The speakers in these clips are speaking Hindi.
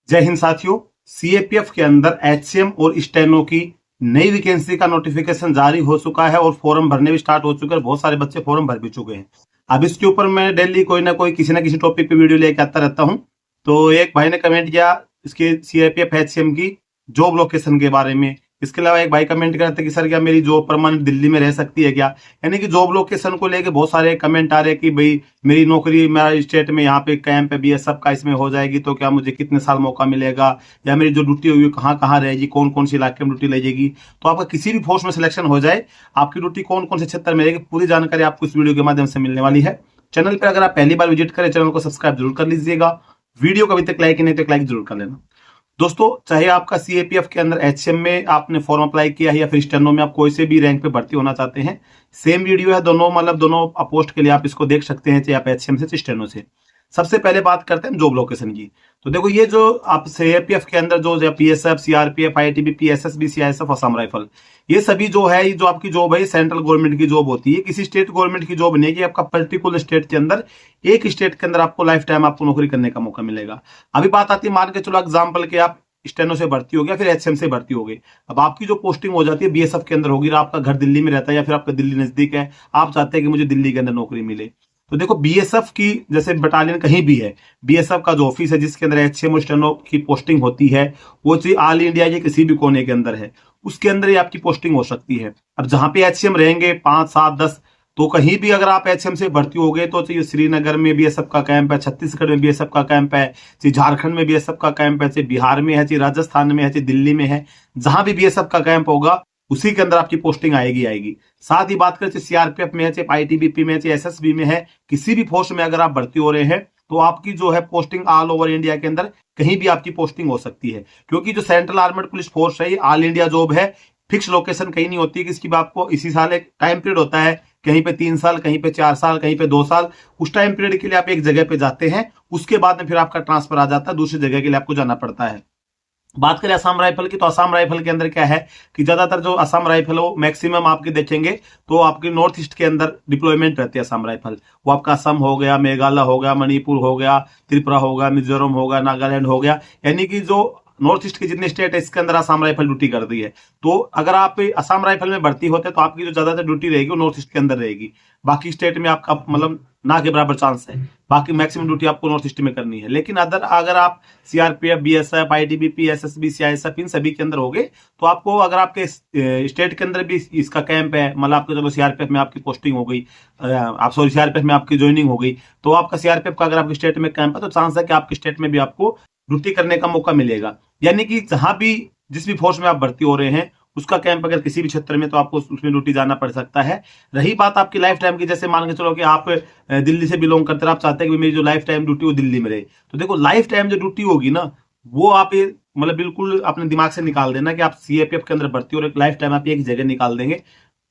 जय हिंद साथियों। सीएपीएफ के अंदर एचसीएम और स्टेनो की नई वैकेंसी का नोटिफिकेशन जारी हो चुका है और फॉर्म भरने भी स्टार्ट हो चुके हैं। बहुत सारे बच्चे फॉर्म भर भी चुके हैं। अब इसके ऊपर मैं डेली कोई ना कोई किसी ना किसी टॉपिक पे वीडियो लेके आता रहता हूं। तो एक भाई ने कमेंट किया इसके सीएपीएफ एचसीएम की जॉब लोकेशन के बारे में। इसके अलावा एक भाई कमेंट करते कि सर क्या मेरी जॉब परमानेंट दिल्ली में रह सकती है क्या। यानी कि जॉब लोकेशन को लेके बहुत सारे कमेंट आ रहे हैं कि भाई मेरी नौकरी मेरा स्टेट में यहाँ पे कैंप है बीएसएफ का इसमें हो जाएगी तो क्या मुझे कितने साल मौका मिलेगा, या मेरी जो ड्यूटी होगी कहाँ कहाँ रहेगी, कौन कौन सी इलाके में ड्यूटी लगेगी। तो आपका किसी भी फोर्स में सिलेक्शन हो जाए आपकी ड्यूटी कौन कौन से क्षेत्र में रहेगी, पूरी जानकारी आपको इस वीडियो के माध्यम से मिलने वाली है। चैनल पर अगर आप पहली बार विजिट करें चैनल को सब्सक्राइब जरूर कर लीजिएगा। वीडियो को अभी तक लाइक नहीं तो लाइक जरूर कर लेना। दोस्तों, चाहे आपका सीएपीएफ के अंदर एचसीएम में आपने फॉर्म अप्लाई किया है या फिर स्टेनो में आप कोई से भी रैंक पे भर्ती होना चाहते हैं, सेम वीडियो है दोनों, मतलब दोनों पोस्ट के लिए आप इसको देख सकते हैं, चाहे आप एचसीएम से स्टेनो से। सबसे पहले बात करते हैं जॉब लोकेशन की। तो देखो ये जो आप सीएपीएफ के अंदर जो PSF, CRPF, ITBP, SSB, CISF, Assam rifle, ये सभी जो है, ये जो आपकी जॉब है सेंट्रल गवर्नमेंट की जॉब होती है, किसी स्टेट गवर्नमेंट की जॉब नहीं है कि आपका पर्टिकुलर स्टेट के अंदर एक स्टेट के अंदर आपको लाइफ टाइम आपको नौकरी करने का मौका मिलेगा। अभी बात आती है, मान के चलो एग्जाम्पल के आप स्टेनो से भर्ती हो गया, फिर एचसीएम से भर्ती हो गई। अब आपकी जो पोस्टिंग हो जाती है बीएसएफ के अंदर होगी, आपका घर दिल्ली में रहता है या फिर आपका दिल्ली नजदीक है, आप चाहते हैं कि मुझे दिल्ली के अंदर नौकरी मिले। तो देखो बीएसएफ की जैसे बटालियन कहीं भी है, बीएसएफ का जो ऑफिस है जिसके अंदर एचसीएम और स्टेनो की पोस्टिंग होती है, वो चीज ऑल इंडिया के किसी भी कोने के अंदर है, उसके अंदर ही आपकी पोस्टिंग हो सकती है। अब जहां पे एचसीएम रहेंगे 5, 7, 10, तो कहीं भी अगर आप एचएम से भर्ती हो गए तो चाहिए श्रीनगर में बीएसएफ का कैंप है, छत्तीसगढ़ में बीएसएफ का कैंप है, चाहिए झारखंड में बीएसएफ का कैंप है, चाहिए बिहार में है, चाहिए राजस्थान में है, चाहिए दिल्ली में है, जहां भी बीएसएफ का कैंप होगा उसी के अंदर आपकी पोस्टिंग आएगी। साथ ही बात करें चाहे सीआरपीएफ में है, चाहे आईटीबीपी में, चाहे एसएसबी में है, किसी भी फोर्स में अगर आप भर्ती हो रहे हैं तो आपकी जो है पोस्टिंग ऑल ओवर इंडिया के अंदर कहीं भी आपकी पोस्टिंग हो सकती है। क्योंकि जो सेंट्रल आर्मड पुलिस फोर्स है ये ऑल इंडिया जॉब है, फिक्स लोकेशन कहीं नहीं होती कि इसकी आपको इसी साल एक टाइम पीरियड होता है, कहीं पे 3 साल, कहीं पे 4 साल, कहीं पे 2 साल, उस टाइम पीरियड के लिए आप एक जगह पे जाते हैं, उसके बाद में फिर आपका ट्रांसफर आ जाता है, दूसरी जगह के लिए आपको जाना पड़ता है। बात करें असम राइफल की, तो असम राइफल के अंदर क्या है कि ज्यादातर जो असम राइफल हो मैक्सिमम आपके देखेंगे तो आपके नॉर्थ ईस्ट के अंदर डिप्लॉयमेंट रहती है असम राइफल। वो आपका असम हो गया, मेघालय हो गया, मणिपुर हो गया, त्रिपुरा हो गया, मिजोरम हो गया, नागालैंड हो गया, यानी कि जो नॉर्थ ईस्ट के जितने स्टेट है इसके अंदर असम राइफल ड्यूटी करती है। तो अगर आप असम राइफल में भर्ती होते हैं तो आपकी जो ज्यादातर ड्यूटी रहेगी वो नॉर्थ ईस्ट के अंदर रहेगी। बाकी स्टेट में आपका मतलब ना के बराबर चांस है, बाकी मैक्सिमम ड्यूटी आपको नॉर्थ ईस्ट में करनी है। लेकिन अगर आप CRPF, BSF, ITBP, SSB, CISF इन सभी के अंदर होगे तो आपको अगर आपके स्टेट के अंदर भी इसका कैंप है, मतलब आपके चलो सीआरपीएफ में आपकी पोस्टिंग हो गई, आप सॉरी सीआरपीएफ में आपकी ज्वाइनिंग हो गई, तो आपका सीआरपीएफ का अगर आपके स्टेट में कैंप है तो चांस है कि आपके स्टेट में भी आपको ड्यूटी करने का मौका मिलेगा। यानी कि जहां भी जिस भी फोर्स में आप भर्ती हो रहे हैं उसका कैंप अगर किसी भी क्षेत्र में तो आपको उसमें ड्यूटी जाना पड़ सकता है। रही बात आपकी लाइफ टाइम की, जैसे मान के चलो कि आप दिल्ली से बिलोंग करते हैं, आप चाहते हैं कि मेरी जो लाइफ टाइम ड्यूटी वो दिल्ली में रहे, तो देखो लाइफ टाइम जो ड्यूटी होगी ना वो आप मतलब बिल्कुल अपने दिमाग से निकाल देना कि आप सीएपीएफ के अंदर भर्ती हो रहे लाइफ टाइम आप एक जगह निकाल देंगे,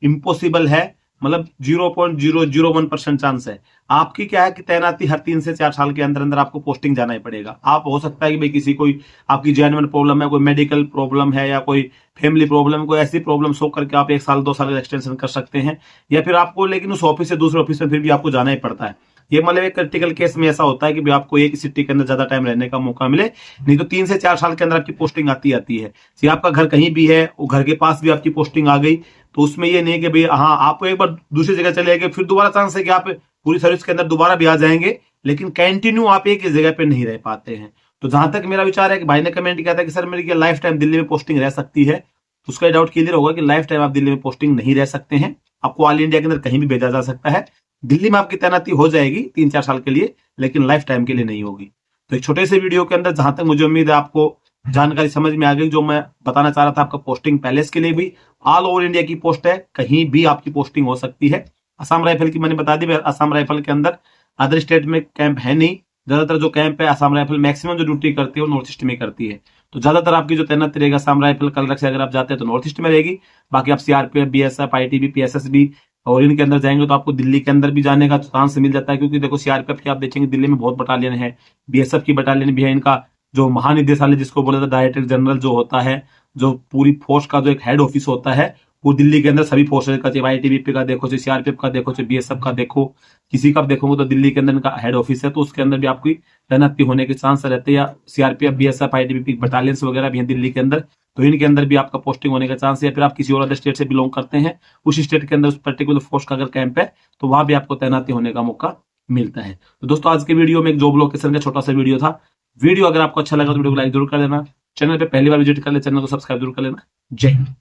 इम्पॉसिबल है। मतलब 0.001% चांस है। आपकी क्या है कि तैनाती हर 3 से 4 साल के अंदर अंदर आपको पोस्टिंग जाना ही पड़ेगा। आप हो सकता है कि भाई किसी कोई आपकी जेन्युइन प्रॉब्लम है, कोई मेडिकल प्रॉब्लम है या कोई फैमिली प्रॉब्लम, कोई ऐसी प्रॉब्लम शो करके आप 1 साल 2 साल का एक्सटेंशन कर सकते हैं, या फिर आपको लेकिन उस ऑफिस से दूसरे ऑफिस में फिर भी आपको जाना ही पड़ता है। ये मतलब एक क्रिटिकल केस में ऐसा होता है कि भाई आपको एक सिटी के अंदर ज्यादा टाइम रहने का मौका मिले, नहीं तो 3 से 4 साल के अंदर आपकी पोस्टिंग आती है। आपका घर कहीं भी है, वो घर के पास भी आपकी पोस्टिंग आ गई तो उसमें ये नहीं कि भाई हाँ आपको एक बार दूसरी जगह चले गए फिर दोबारा चांस है कि आप पूरी सर्विस के अंदर दोबारा भी आ जाएंगे, लेकिन कंटिन्यू आप एक ही जगह पे नहीं रह पाते हैं। तो जहां तक मेरा विचार है कि भाई ने कमेंट किया था कि सर मेरी क्या लाइफ टाइम दिल्ली में पोस्टिंग रह सकती है, तो उसका डाउट क्लियर होगा कि लाइफ टाइम आप दिल्ली में पोस्टिंग नहीं रह सकते हैं। आपको ऑल इंडिया के अंदर कहीं भी भेजा जा सकता है, दिल्ली में आपकी तैनाती हो जाएगी 3-4 साल के लिए, लेकिन लाइफ टाइम के लिए नहीं होगी। तो एक छोटे से वीडियो के अंदर जहां तक मुझे उम्मीद है आपको जानकारी समझ में आ गई, जो मैं बताना चाह रहा था आपका पोस्टिंग पैलेस के लिए भी ऑल ओवर इंडिया की पोस्ट है, कहीं भी आपकी पोस्टिंग हो सकती है। असम राइफल की मैंने बता दी, असम राइफल के अंदर अदर स्टेट में कैंप है नहीं, ज्यादातर जो कैंप है असम राइफल मैक्सिमम जो ड्यूटी करती है वो नॉर्थ ईस्ट में करती है। तो ज्यादातर आपकी जो तैनाती रहेगा असम राइफल कलरक से अगर आप जाते हैं तो नॉर्थ ईस्ट में रहेगी, बाकी आप सीआरपीएफ, बीएसएफ, आईटीबीपी, एसएसबी और इनके अंदर जाएंगे तो आपको दिल्ली के अंदर भी जाने का चांस मिल जाता है। क्योंकि देखो सीआरपीएफ की आप देखेंगे दिल्ली में बहुत बटालियन है, बीएसएफ की बटालियन भी है, इनका जो महानिदेशालय जिसको बोला जाता है डायरेक्टर जनरल जो होता है, जो पूरी फोर्स का जो एक हेड ऑफिस होता है पूरी दिल्ली के अंदर सभी फोर्सेज का, चाहे ITBP का देखो, चाहे CRPF का देखो, चाहे BSF का देखो, किसी का देखोगे तो दिल्ली के अंदर इनका हेड ऑफिस है, तो उसके अंदर भी आपकी तैनाती होने के चांस रहते हैं। या CRPF, BSF, ITBP बटालियंस वगैरह भी हैं दिल्ली के अंदर, तो इनके अंदर भी आपका पोस्टिंग होने का चांस है। या फिर आप किसी और अदर स्टेट से बिलोंग करते हैं, उस स्टेट के अंदर उस पर्टिकुलर फोर्स का अगर कैंप है तो वहां भी आपको तैनाती होने का मौका मिलता है। तो दोस्तों आज के वीडियो में एक जॉब लोकेशन का छोटा सा वीडियो था। वीडियो अगर आपको अच्छा लगा तो वीडियो को लाइक जरूर कर देना। चैनल पे पहली बार विजिट कर ले, चैनल को सब्सक्राइब जरूर कर लेना। जय हिंद।